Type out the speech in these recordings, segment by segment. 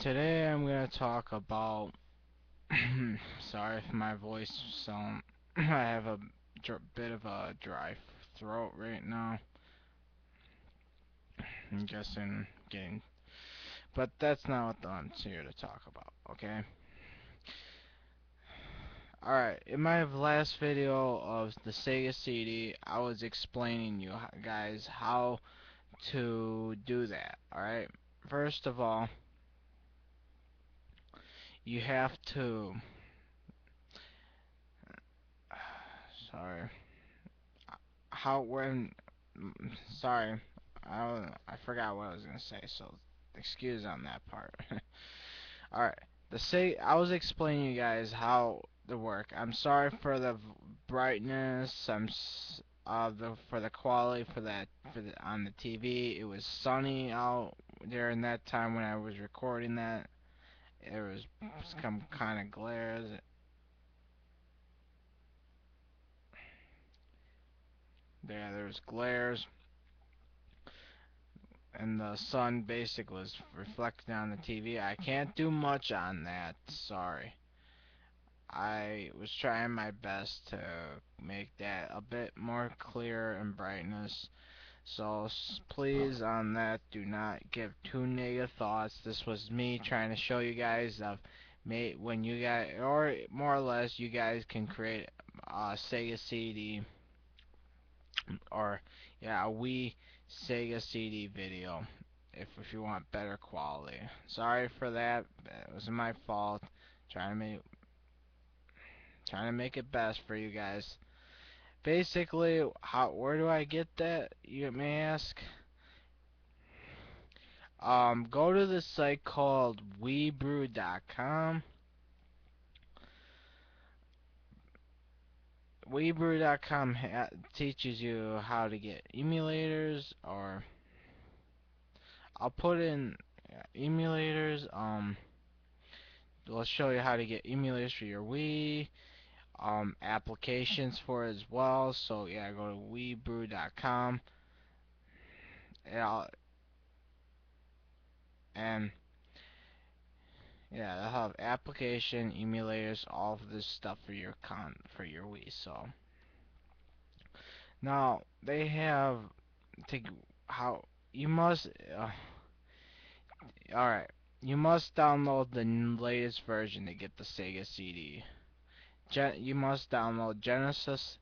Today I'm gonna talk about. Sorry if my voice sound. I have a bit of a dry throat right now. I'm guessing getting, but that's not what I'm here to talk about. Okay. All right. In my last video of the Sega CD, I was explaining you guys how to do that. All right. First of all, you have to. Sorry. How when sorry, I forgot what I was gonna say, so excuse on that part. All right, I was explaining you guys how to work. I'm sorry for the brightness. For the quality on the TV. It was sunny out during that time when I was recording that. It was some kind of glares. There was glares, and the sun basically was reflecting on the TV. I can't do much on that, sorry. I was trying my best to make that a bit more clear and brightness. So please on that, do not give too negative thoughts. This was me trying to show you guys of when you guys, or more or less, you guys can create a Sega CD or yeah, a Wii Sega CD video if you want better quality. Sorry for that. It was my fault. Trying to make trying to make it best for you guys. Basically, where do I get that? You may ask. Go to the site called weebrew.com. Weebrew.com teaches you how to get emulators, or I'll put in emulators. We'll show you how to get emulators for your Wii, applications for it as well. So yeah, go to weebrew.com, and, and yeah, they'll have application, emulators, all of this stuff for for your Wii. So now they have to how you must. All right, you must download the latest version to get the Sega CD. You must download Genesis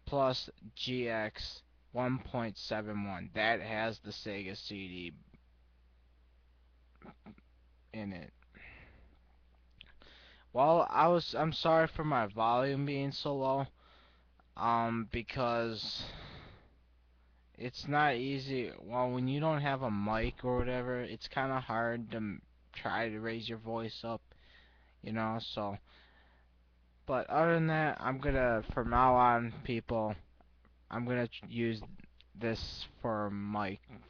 plus GX 1.71. That has the Sega CD in it. Well, I'm sorry for my volume being so low. Because it's not easy. Well, when you don't have a mic or whatever, it's kind of hard to try to raise your voice up, so. But other than that, from now on, people, I'm gonna use this for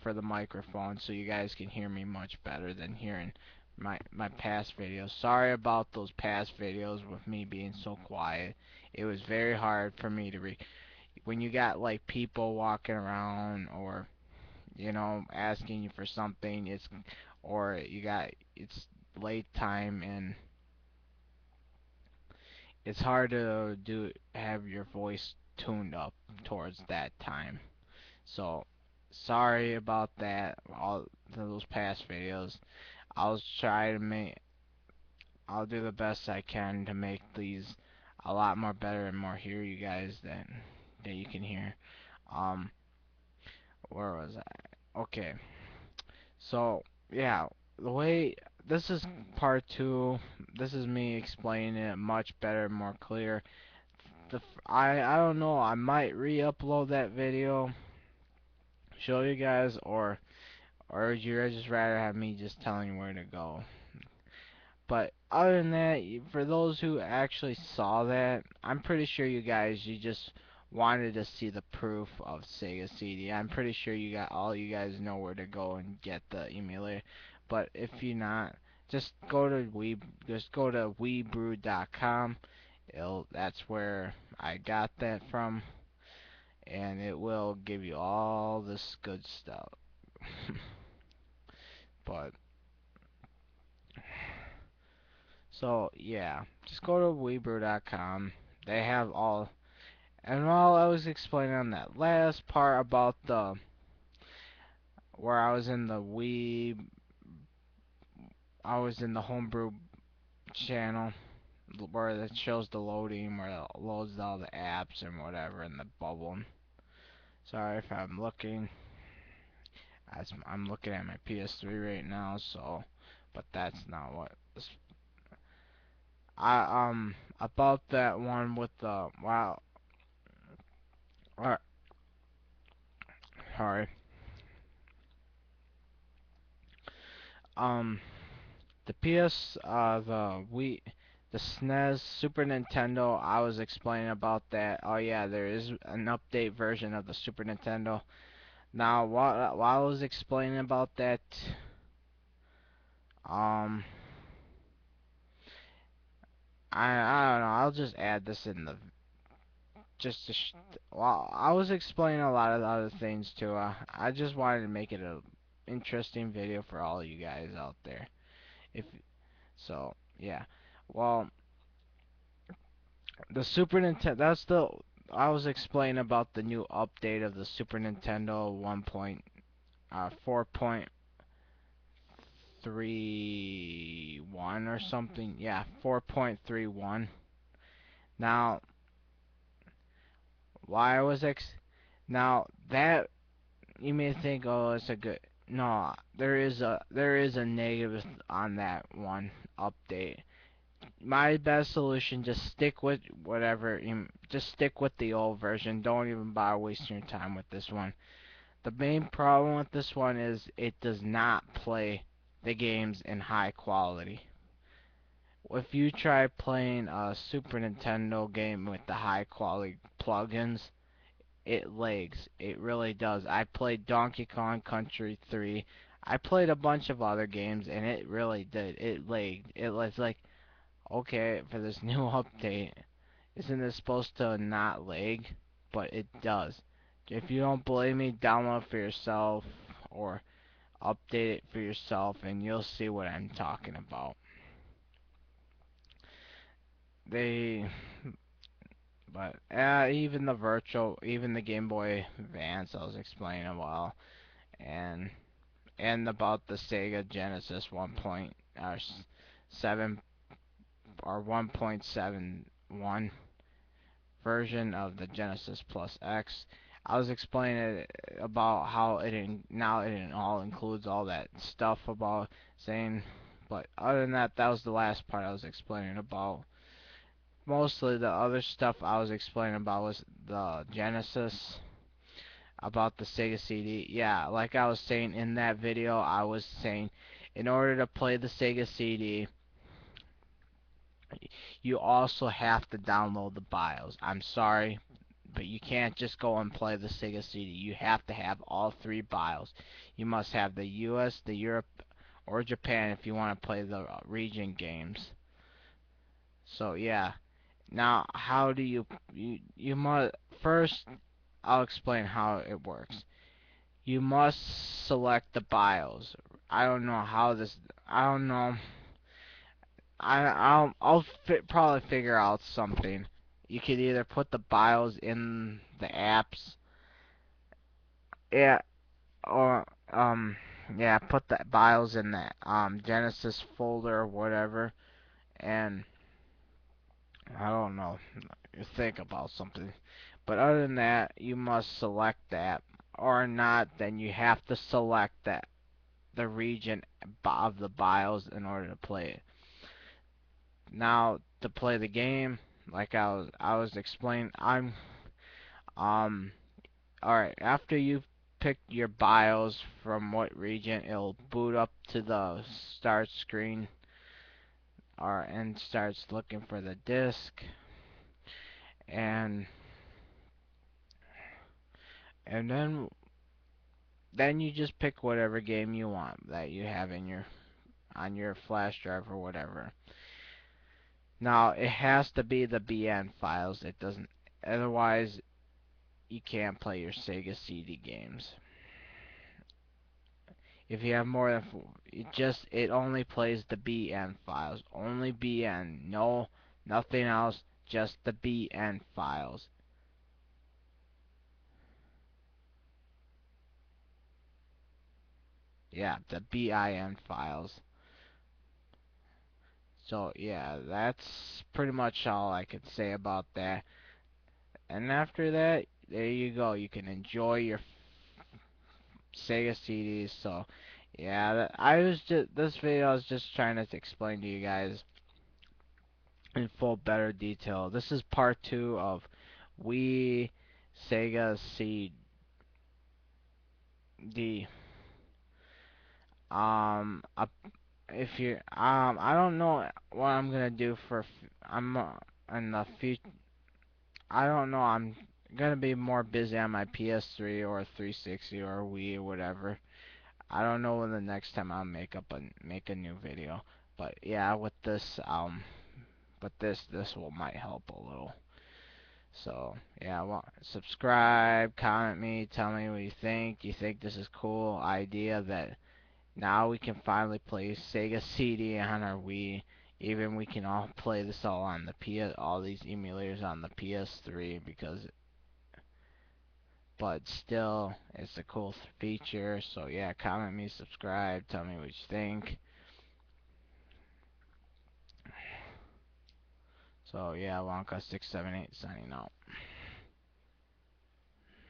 the microphone, so you guys can hear me much better than hearing my past videos. Sorry about those past videos with me being so quiet. It was very hard for me to when you got like people walking around, or asking you for something. It's late time, and it's hard to have your voice tuned up towards that time. So sorry about that. All those past videos. I'll try to make. I'll do the best I can to make these a lot more better and more hear you guys that you can hear. Um, where was I? Okay. So yeah, the way this is part two. This is me explaining it much better, more clear. I don't know. I might re-upload that video, show you guys, or would you just rather have me just telling you where to go? But other than that, for those who actually saw that, I'm pretty sure you just wanted to see the proof of Sega CD. I'm pretty sure you guys know where to go and get the emulator. But if you not, just go to weebrew.com. That's where I got that from, and it will give you all this good stuff. But So yeah, just go to Weebrew.com. They have all. And while I was explaining on that last part about the where I was in the I was in the homebrew channel where it shows the loading, where it loads all the apps and whatever in the bubble. Sorry if I'm looking. I'm looking at my PS3 right now, so, but that's not what. About that one with the wow. Uh, sorry. Um, the the SNES, Super Nintendo. I was explaining about that. Oh yeah, there is an update version of the Super Nintendo. Now, while I was explaining about that, um, I don't know. I'll just add this in the just to well, I was explaining a lot of other things too. I just wanted to make it a interesting video for all you guys out there. If so, yeah. Well, the Super Nintendo. That's the I was explaining about the new update of the Super Nintendo 4.31 or something. Yeah, 4.31. Now, why was X? Now that you may think, oh, it's a good. No, there is a negative on that one update. My best solution, just stick with whatever. Just stick with the old version. Don't even bother wasting your time with this one. The main problem with this one is it does not play the games in high quality. If you try playing a Super Nintendo game with the high quality plugins, it lags. It really does. I played Donkey Kong Country 3. I played a bunch of other games and it really did. It lagged. It was like, okay, for this new update, isn't it supposed to not lag? But it does. If you don't believe me, download for yourself or update it for yourself and you'll see what I'm talking about. They, but even the even the Game Boy Advance I was explaining a while, and about the Sega Genesis 7 or 1.71 version of the Genesis Plus X. I was explaining about how now it all includes all that stuff about saying, but other than that, that was the last part I was explaining about. Mostly the other stuff I was explaining about was the Genesis, about the Sega CD. Yeah, like I was saying in that video, I was saying in order to play the Sega CD, you also have to download the BIOS. I'm sorry, but you can't just go and play the Sega CD. You have to have all three BIOS. You must have the US, the Europe, or Japan if you want to play the region games. So yeah. Now, how do you must first I'll explain how it works. You must select the BIOS. I don't know how this. I don't know. I'll probably figure out something. You could either put the BIOS in the apps, yeah, or yeah, put the BIOS in that Genesis folder or whatever, and I don't know. You think about something. But other than that, you must select that, or not. Then you have to select that the region of the BIOS in order to play it. Now to play the game, like I was explaining, um all right. After you've picked your BIOS from what region, it'll boot up to the start screen, or and starts looking for the disk, and then you just pick whatever game you want that you have in your on your flash drive or whatever. Now it has to be the BN files. It doesn't. Otherwise, you can't play your Sega CD games. If you have more than it only plays the BN files. Only BN. No, nothing else. Just the BN files. Yeah, the BIN files. So yeah, that's pretty much all I can say about that. And after that, there you go. You can enjoy your Sega CDs. So yeah, I was just this video I was just trying to explain to you guys in full better detail. This is part 2 of Wii Sega CD. Uh, if you I don't know what I'm gonna do for I'm in the future. I don't know. I'm gonna be more busy on my PS3 or 360 or Wii or whatever. I don't know when the next time I'll make a new video. But yeah, with this but this will might help a little. So yeah, well, subscribe, comment me, tell me what you think. You think this is cool idea that now we can finally play Sega CD on our Wii. Even we can all play this all on the all these emulators on the PS3 because, but still, it's a cool feature. So yeah, comment me, subscribe, tell me what you think. So yeah, Wonka678 signing out.